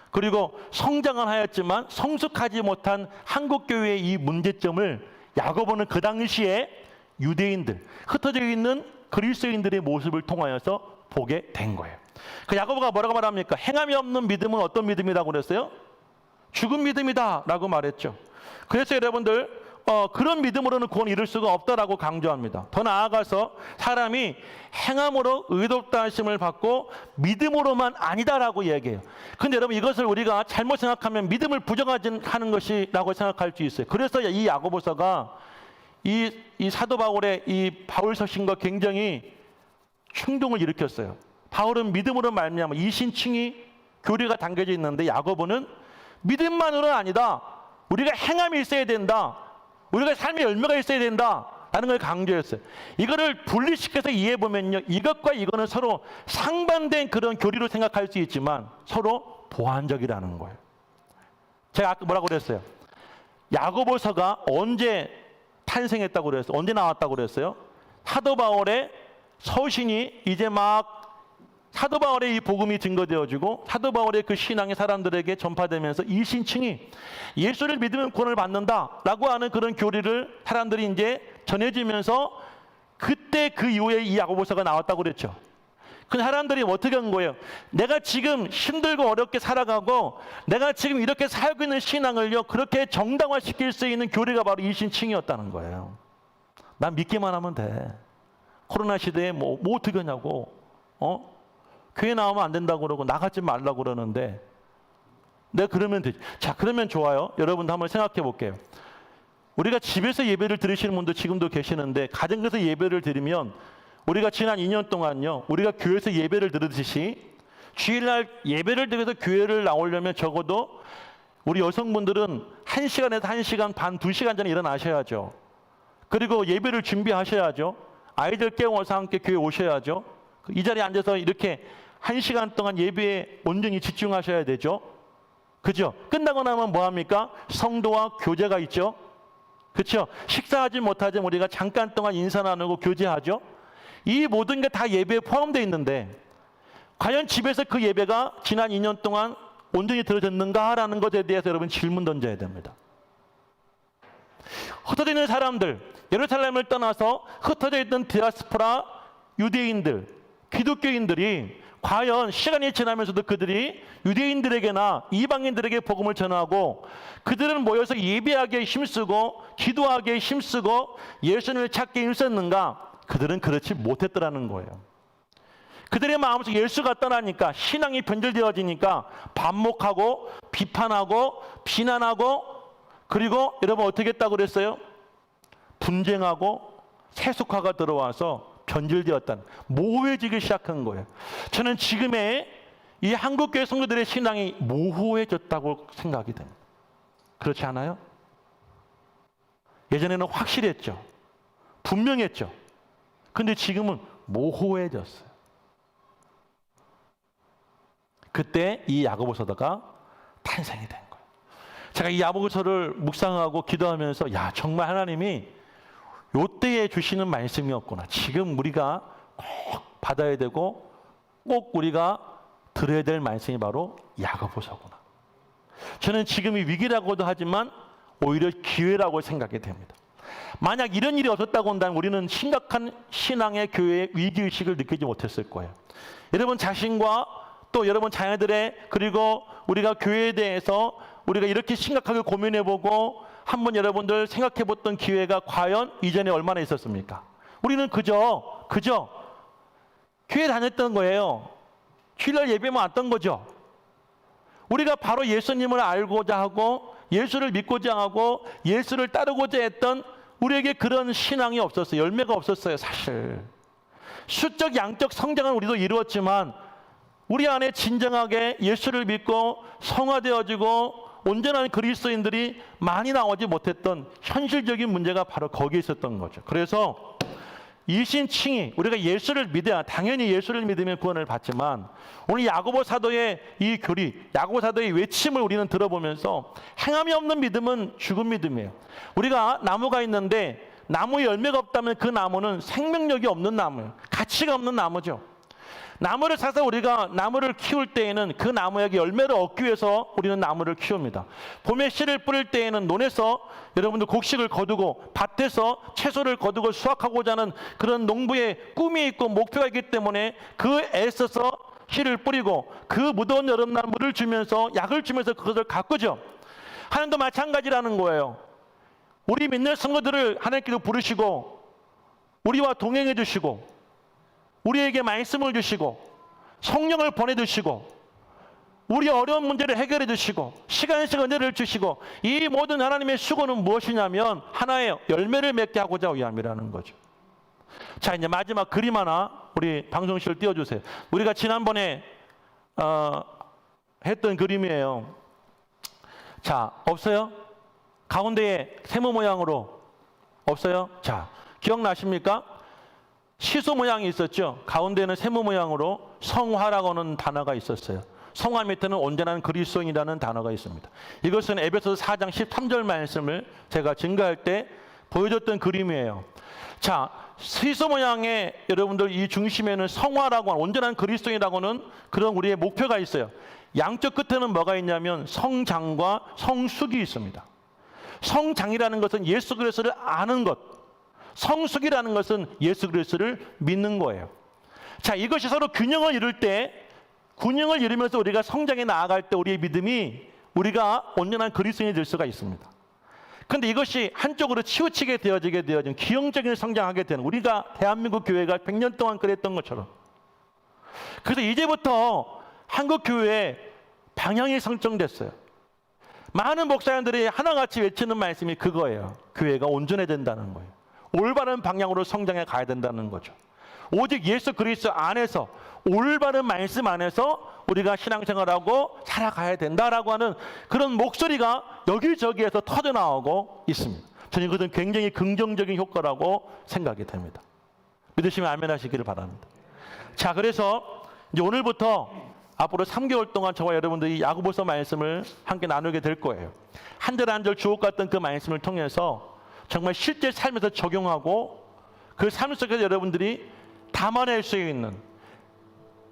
그리고 성장은 하였지만 성숙하지 못한 한국교회의 이 문제점을 야고보는 그 당시에 유대인들, 흩어져 있는 그리스도인들의 모습을 통하여서 보게 된 거예요. 그 야고보가 뭐라고 말합니까? 행함이 없는 믿음은 어떤 믿음이라고 그랬어요? 죽은 믿음이다 라고 말했죠. 그래서 여러분들 그런 믿음으로는 구원을 이룰 수가 없다라고 강조합니다. 더 나아가서 사람이 행함으로 의롭다 하심을 받고 믿음으로만 아니다라고 얘기해요. 근데 여러분, 이것을 우리가 잘못 생각하면 믿음을 부정하는 것이라고 생각할 수 있어요. 그래서 이 야고보서가 이 사도 바울의 이 바울 서신과 굉장히 충동을 일으켰어요. 바울은 믿음으로 말미암아 이신칭이 교리가 담겨져 있는데, 야고보는 믿음만으로는 아니다, 우리가 행함이 있어야 된다, 우리가 삶의 열매가 있어야 된다라는 걸 강조했어요. 이거를 분리시켜서 이해해보면요, 이것과 이거는 서로 상반된 그런 교리로 생각할 수 있지만 서로 보완적이라는 거예요. 제가 아까 뭐라고 그랬어요? 야고보서가 언제 탄생했다고 그랬어요? 언제 나왔다고 그랬어요? 사도 바울의 서신이 이제 막 사도 바울의 이 복음이 증거되어지고 사도 바울의 그 신앙이 사람들에게 전파되면서 이신칭이 예수를 믿으면 구원을 받는다라고 하는 그런 교리를 사람들이 이제 전해지면서 그때 그 이후에 이 야고보서가 나왔다고 그랬죠. 그 사람들이 어떻게 한 거예요? 내가 지금 힘들고 어렵게 살아가고 내가 지금 이렇게 살고 있는 신앙을요, 그렇게 정당화시킬 수 있는 교리가 바로 이신칭이었다는 거예요. 난 믿기만 하면 돼. 코로나 시대에 뭐 어떻게 하냐고, 교회 나오면 안 된다고 그러고 나가지 말라고 그러는데 내가 그러면 되지. 자, 그러면 좋아요. 여러분도 한번 생각해 볼게요. 우리가 집에서 예배를 드리시는 분도 지금도 계시는데, 가정에서 예배를 드리면 우리가 지난 2년 동안요, 우리가 교회에서 예배를 드리듯이 주일날 예배를 드려서 교회를 나오려면 적어도 우리 여성분들은 1시간에서 1시간 반, 2시간 전에 일어나셔야죠. 그리고 예배를 준비하셔야죠. 아이들 깨워서 함께 교회 오셔야죠. 이 자리에 앉아서 이렇게 1시간 동안 예배에 온전히 집중하셔야 되죠. 그죠? 끝나고 나면 뭐 합니까? 성도와 교제가 있죠. 그렇죠? 식사하지 못하지만 우리가 잠깐 동안 인사 나누고 교제하죠. 이 모든 게 다 예배에 포함되어 있는데, 과연 집에서 그 예배가 지난 2년 동안 온전히 들어졌는가라는 것에 대해서 여러분 질문 던져야 됩니다. 흩어져 있는 사람들, 예루살렘을 떠나서 흩어져 있던 디아스포라 유대인들, 기독교인들이 과연 시간이 지나면서도 그들이 유대인들에게나 이방인들에게 복음을 전하고 그들은 모여서 예배하기에 힘쓰고 기도하기에 힘쓰고 예수님을 찾기에 힘썼는가? 그들은 그렇지 못했더라는 거예요. 그들의 마음속에 예수가 떠나니까, 신앙이 변질되어지니까 반목하고 비판하고 비난하고, 그리고 여러분 어떻게 했다고 그랬어요? 분쟁하고 세속화가 들어와서 변질되었다는, 모호해지기 시작한 거예요. 저는 지금의 이 한국교회 성도들의 신앙이 모호해졌다고 생각이 됩니다. 그렇지 않아요? 예전에는 확실했죠. 분명했죠. 근데 지금은 모호해졌어요. 그때 이 야고보서가 탄생이 된 거예요. 제가 이 야고보서를 묵상하고 기도하면서 야, 정말 하나님이 요때에 주시는 말씀이었구나. 지금 우리가 꼭 받아야 되고 꼭 우리가 들어야 될 말씀이 바로 야고보서구나. 저는 지금이 위기라고도 하지만 오히려 기회라고 생각이 됩니다. 만약 이런 일이 없었다고 한다면 우리는 심각한 신앙의 교회의 위기의식을 느끼지 못했을 거예요. 여러분 자신과 또 여러분 자녀들의, 그리고 우리가 교회에 대해서 우리가 이렇게 심각하게 고민해보고 한번 여러분들 생각해봤던 기회가 과연 이전에 얼마나 있었습니까? 우리는 그저 교회 다녔던 거예요. 주일날 예배만 왔던 거죠. 우리가 바로 예수님을 알고자 하고 예수를 믿고자 하고 예수를 따르고자 했던 우리에게 그런 신앙이 없었어요. 열매가 없었어요, 사실. 수적 양적 성장은 우리도 이루었지만 우리 안에 진정하게 예수를 믿고 성화되어지고 온전한 그리스도인들이 많이 나오지 못했던 현실적인 문제가 바로 거기에 있었던 거죠. 그래서 이신칭이 우리가 예수를 믿어야, 당연히 예수를 믿으면 구원을 받지만 오늘 야고보 사도의 이 교리, 야고보 사도의 외침을 우리는 들어보면서 행함이 없는 믿음은 죽은 믿음이에요. 우리가 나무가 있는데 나무에 열매가 없다면 그 나무는 생명력이 없는 나무예요. 가치가 없는 나무죠. 나무를 사서 우리가 나무를 키울 때에는 그 나무에게 열매를 얻기 위해서 우리는 나무를 키웁니다. 봄에 씨를 뿌릴 때에는 논에서 여러분들 곡식을 거두고 밭에서 채소를 거두고 수확하고자 하는 그런 농부의 꿈이 있고 목표가 있기 때문에 그 애써서 씨를 뿌리고 그 무더운 여름날 물을 주면서 약을 주면서 그것을 가꾸죠. 하나님도 마찬가지라는 거예요. 우리 믿는 성도들을 하나님께서 부르시고 우리와 동행해 주시고 우리에게 말씀을 주시고 성령을 보내주시고 우리 어려운 문제를 해결해 주시고 시간적 은혜를 주시고 이 모든 하나님의 수고는 무엇이냐면 하나의 열매를 맺게 하고자 위함이라는 거죠. 자, 이제 마지막 그림 하나 우리 방송실 띄워주세요. 우리가 지난번에 했던 그림이에요. 자, 없어요? 가운데에 세모 모양으로 없어요? 자, 기억나십니까? 시소 모양이 있었죠. 가운데는 세모 모양으로 성화라고 하는 단어가 있었어요. 성화 밑에는 온전한 그리스도인이라는 단어가 있습니다. 이것은 에베소서 4장 13절 말씀을 제가 증거할 때 보여줬던 그림이에요. 자, 시소 모양의 여러분들 이 중심에는 성화라고 하는 온전한 그리스도인이라고는 그런 우리의 목표가 있어요. 양쪽 끝에는 뭐가 있냐면 성장과 성숙이 있습니다. 성장이라는 것은 예수 그리스도를 아는 것, 성숙이라는 것은 예수 그리스도를 믿는 거예요. 자, 이것이 서로 균형을 이룰 때, 균형을 이루면서 우리가 성장해 나아갈 때 우리의 믿음이 우리가 온전한 그리스도인이 될 수가 있습니다. 그런데 이것이 한쪽으로 치우치게 되어지게 되어진 기형적인 성장하게 되는, 우리가 대한민국 교회가 100년 동안 그랬던 것처럼. 그래서 이제부터 한국 교회에 방향이 설정됐어요. 많은 목사님들이 하나같이 외치는 말씀이 그거예요. 교회가 온전해야 된다는 거예요. 올바른 방향으로 성장해 가야 된다는 거죠. 오직 예수 그리스도 안에서 올바른 말씀 안에서 우리가 신앙생활하고 살아가야 된다라고 하는 그런 목소리가 여기저기에서 터져나오고 있습니다. 저는 이것은 굉장히 긍정적인 효과라고 생각이 됩니다. 믿으시면 아멘 하시기를 바랍니다. 자, 그래서 이제 오늘부터 앞으로 3개월 동안 저와 여러분들이 야고보서 말씀을 함께 나누게 될 거예요. 한 절 한 절 주옥 같은 그 말씀을 통해서 정말 실제 삶에서 적용하고 그 삶 속에서 여러분들이 담아낼 수 있는,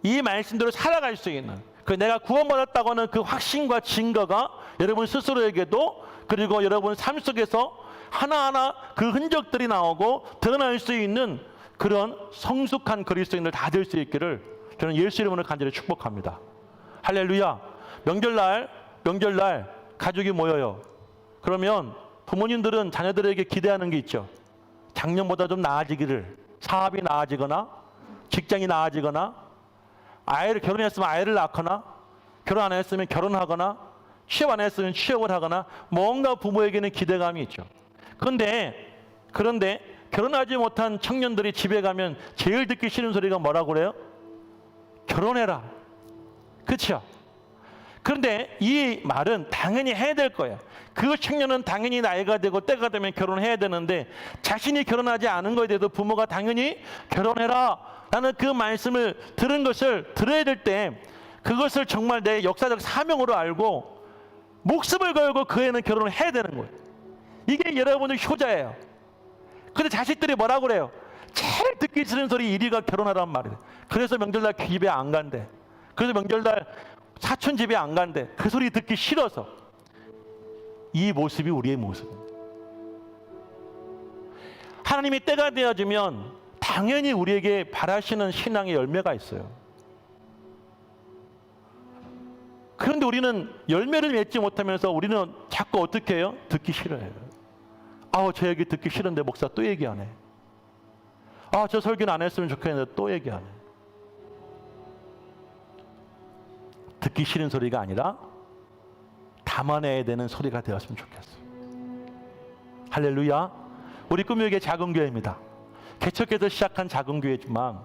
이 말씀대로 살아갈 수 있는, 그 내가 구원받았다고 하는 그 확신과 증거가 여러분 스스로에게도, 그리고 여러분 삶 속에서 하나하나 그 흔적들이 나오고 드러날 수 있는 그런 성숙한 그리스도인들 다 될 수 있기를 저는 예수 이름으로 간절히 축복합니다. 할렐루야. 명절날 가족이 모여요. 그러면 부모님들은 자녀들에게 기대하는 게 있죠. 작년보다 좀 나아지기를, 사업이 나아지거나 직장이 나아지거나, 아이를 결혼했으면 아이를 낳거나, 결혼 안 했으면 결혼하거나, 취업 안 했으면 취업을 하거나, 뭔가 부모에게는 기대감이 있죠. 그런데 결혼하지 못한 청년들이 집에 가면 제일 듣기 싫은 소리가 뭐라고 그래요? 결혼해라. 그렇죠? 그런데 이 말은 당연히 해야 될 거예요. 그 청년은 당연히 나이가 되고 때가 되면 결혼해야 되는데 자신이 결혼하지 않은 거에 대해서 부모가 당연히 결혼해라 라는 그 말씀을 들은 것을 들어야 될 때 그것을 정말 내 역사적 사명으로 알고 목숨을 걸고 그 애는 결혼을 해야 되는 거예요. 이게 여러분의 효자예요. 근데 자식들이 뭐라고 그래요? 제일 듣기 싫은 소리 1위가 결혼하라는 말이에요. 그래서 명절날 집에 안 간대. 그래서 명절날 사촌 집에 안 간대. 그 소리 듣기 싫어서. 이 모습이 우리의 모습입니다. 하나님이 때가 되어지면 당연히 우리에게 바라시는 신앙의 열매가 있어요. 그런데 우리는 열매를 맺지 못하면서 우리는 자꾸 어떻게 해요? 듣기 싫어해요. 아우 저 얘기 듣기 싫은데 목사 또 얘기하네. 아 저 설교는 안 했으면 좋겠는데 또 얘기하네. 듣기 싫은 소리가 아니라 담아내야 되는 소리가 되었으면 좋겠어요. 할렐루야. 우리 꿈교회 작은 교회입니다. 개척해서 시작한 작은 교회지만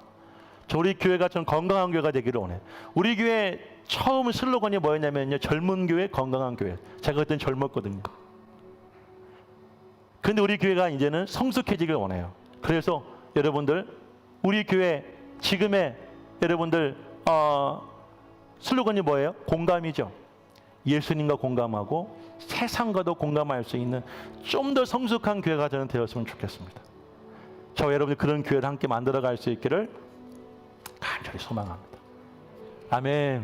우리 교회가 좀 건강한 교회가 되기를 원해요. 우리 교회 처음 슬로건이 뭐였냐면요. 젊은 교회, 건강한 교회. 제가 그때는 젊었거든요. 근데 우리 교회가 이제는 성숙해지길 원해요. 그래서 여러분들 우리 교회 지금의 여러분들 슬로건이 뭐예요? 공감이죠. 예수님과 공감하고 세상과도 공감할 수 있는 좀 더 성숙한 교회가 저는 되었으면 좋겠습니다. 저와 여러분들 그런 교회를 함께 만들어갈 수 있기를 간절히 소망합니다. 아멘.